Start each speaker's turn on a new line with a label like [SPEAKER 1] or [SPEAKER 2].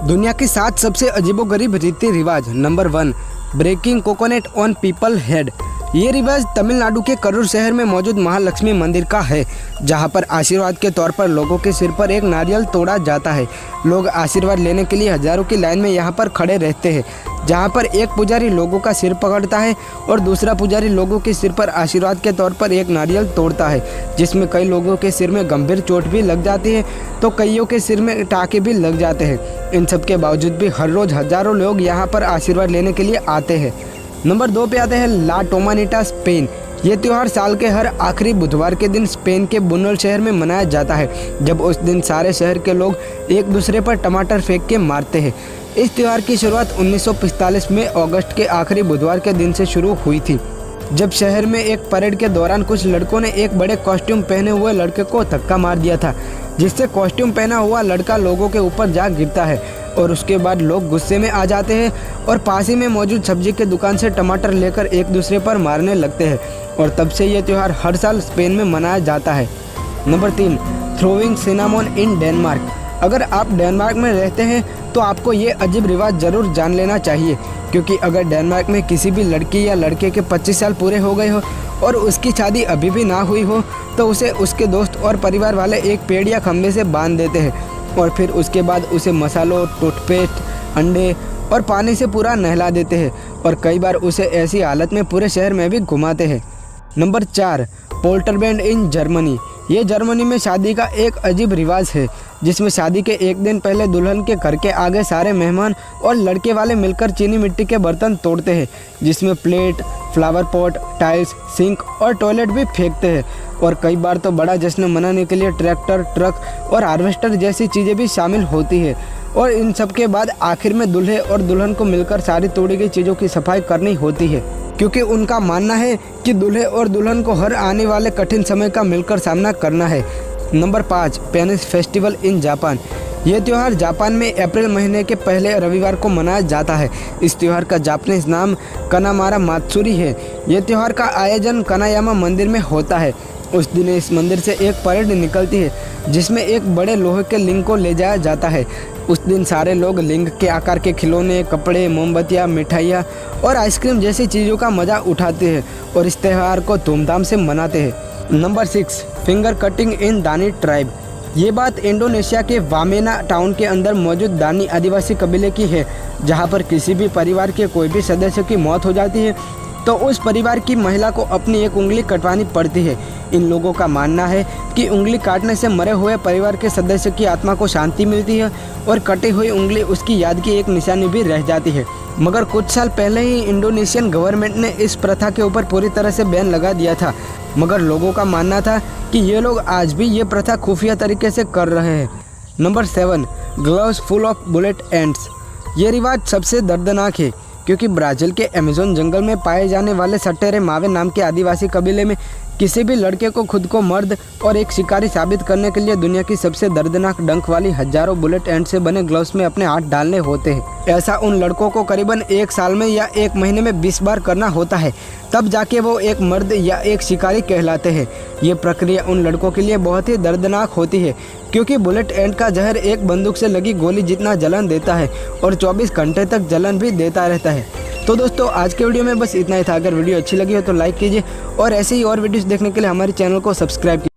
[SPEAKER 1] दुनिया की 7 सबसे अजीबोगरीब रीति रिवाज। Number 1, breaking coconut on people head. ये रिवाज तमिलनाडु के करूर शहर में मौजूद महालक्ष्मी मंदिर का है, जहां पर आशीर्वाद के तौर पर लोगों के सिर पर एक नारियल तोड़ा जाता है। लोग आशीर्वाद लेने के लिए हजारों की लाइन में यहां पर खड़े रहते हैं, जहां पर एक पुजारी लोगों का सिर पकड़ता है और दूसरा पुजारी लोगों के सिर पर आशीर्वाद के तौर पर एक नारियल तोड़ता है, जिसमें कई लोगों के सिर में गंभीर चोट भी लग जाती है तो कईयों के सिर में टाँके भी लग जाते हैं। इन सब के बावजूद भी हर रोज़ हजारों लोग यहाँ पर आशीर्वाद लेने के लिए आते हैं। नंबर 2 पे आते हैं ला टोमानिटा, स्पेन। ये त्यौहार साल के हर आखिरी बुधवार के दिन स्पेन के बुनल शहर में मनाया जाता है, जब उस दिन सारे शहर के लोग एक दूसरे पर टमाटर फेंक के मारते हैं। इस त्यौहार की शुरुआत 1945 में अगस्त के आखिरी बुधवार के दिन से शुरू हुई थी, जब शहर में एक परेड के दौरान कुछ लड़कों ने एक बड़े कॉस्ट्यूम पहने हुए लड़के को धक्का मार दिया था, जिससे कॉस्ट्यूम पहना हुआ लड़का लोगों के ऊपर जा गिरता है और उसके बाद लोग गुस्से में आ जाते हैं और पास ही में मौजूद सब्जी के दुकान से टमाटर लेकर एक दूसरे पर मारने लगते हैं, और तब से यह त्यौहार हर साल स्पेन में मनाया जाता है। Number 3, throwing cinnamon in Denmark. अगर आप डेनमार्क में रहते हैं तो आपको ये अजीब रिवाज ज़रूर जान लेना चाहिए, क्योंकि अगर डेनमार्क में किसी भी लड़की या लड़के के 25 साल पूरे हो गए हो और उसकी शादी अभी भी ना हुई हो तो उसे उसके दोस्त और परिवार वाले एक पेड़ या खंभे से बांध देते हैं और फिर उसके बाद उसे मसालों, टूथपेस्ट, अंडे और पानी से पूरा नहला देते हैं और कई बार उसे ऐसी हालत में पूरे शहर में भी घुमाते हैं। Number 4, polterabend in Germany. ये जर्मनी में शादी का एक अजीब रिवाज है, जिसमें शादी के एक दिन पहले दुल्हन के घर के आगे सारे मेहमान और लड़के वाले मिलकर चीनी मिट्टी के बर्तन तोड़ते हैं, जिसमें plate, flower pot, tiles, sink और टॉयलेट भी फेंकते हैं, और कई बार तो बड़ा जश्न मनाने के लिए ट्रैक्टर, ट्रक और हार्वेस्टर जैसी चीज़ें भी शामिल होती है। और इन सब के बाद आखिर में दूल्हे और दुल्हन को मिलकर सारी तोड़ी गई चीज़ों की सफाई करनी होती है, क्योंकि उनका मानना है कि दूल्हे और दुल्हन को हर आने वाले कठिन समय का मिलकर सामना करना है। Number 5, penis festival in Japan. यह त्यौहार जापान में अप्रैल महीने के पहले रविवार को मनाया जाता है। इस त्यौहार का जापानीज नाम कनामारा मात्सुरी है। यह त्यौहार का आयोजन कनायामा मंदिर में होता है। उस दिन इस मंदिर से एक परेड निकलती है, जिसमें एक बड़े लोहे के लिंग को ले जाया जाता है। उस दिन सारे लोग लिंग के आकार के खिलौने, कपड़े, मोमबत्तियाँ, मिठाइयाँ और आइसक्रीम जैसी चीज़ों का मज़ा उठाते हैं और इस त्यौहार को धूमधाम से मनाते हैं। नंबर 6, फिंगर कटिंग इन दानी ट्राइब। ये बात इंडोनेशिया के वामेना टाउन के अंदर मौजूद दानी आदिवासी कबीले की है, जहाँ पर किसी भी परिवार के कोई भी सदस्य की मौत हो जाती है तो उस परिवार की महिला को अपनी एक उंगली कटवानी पड़ती है। इन लोगों का मानना है कि उंगली काटने से मरे हुए परिवार के सदस्य की आत्मा को शांति मिलती है और कटी हुई उंगली उसकी याद की एक निशानी भी रह जाती है। मगर कुछ साल पहले ही इंडोनेशियन गवर्नमेंट ने इस प्रथा के ऊपर पूरी तरह से बैन लगा दिया था, मगर लोगों का मानना था कि ये लोग आज भी ये प्रथा खुफिया तरीके से कर रहे हैं। Number 7, gloves full of bullet ends. ये रिवाज सबसे दर्दनाक है, क्योंकि ब्राज़ील के अमेज़न जंगल में पाए जाने वाले सटेरे मावे नाम के आदिवासी कबीले में किसी भी लड़के को खुद को मर्द और एक शिकारी साबित करने के लिए दुनिया की सबसे दर्दनाक डंक वाली हजारों बुलेट एंड से बने ग्लव्स में अपने हाथ डालने होते हैं। ऐसा उन लड़कों को करीबन 1 साल में या 1 महीने में 20 बार करना होता है, तब जाके वो एक मर्द या एक शिकारी कहलाते हैं। ये प्रक्रिया उन लड़कों के लिए बहुत ही दर्दनाक होती है, क्योंकि बुलेट एंड का जहर एक बंदूक से लगी गोली जितना जलन देता है और 24 घंटे तक जलन भी देता रहता है। तो दोस्तों, आज के वीडियो में बस इतना ही था। अगर वीडियो अच्छी लगी हो तो लाइक कीजिए और ऐसे ही और वीडियोस देखने के लिए हमारे चैनल को सब्सक्राइब कीजिए।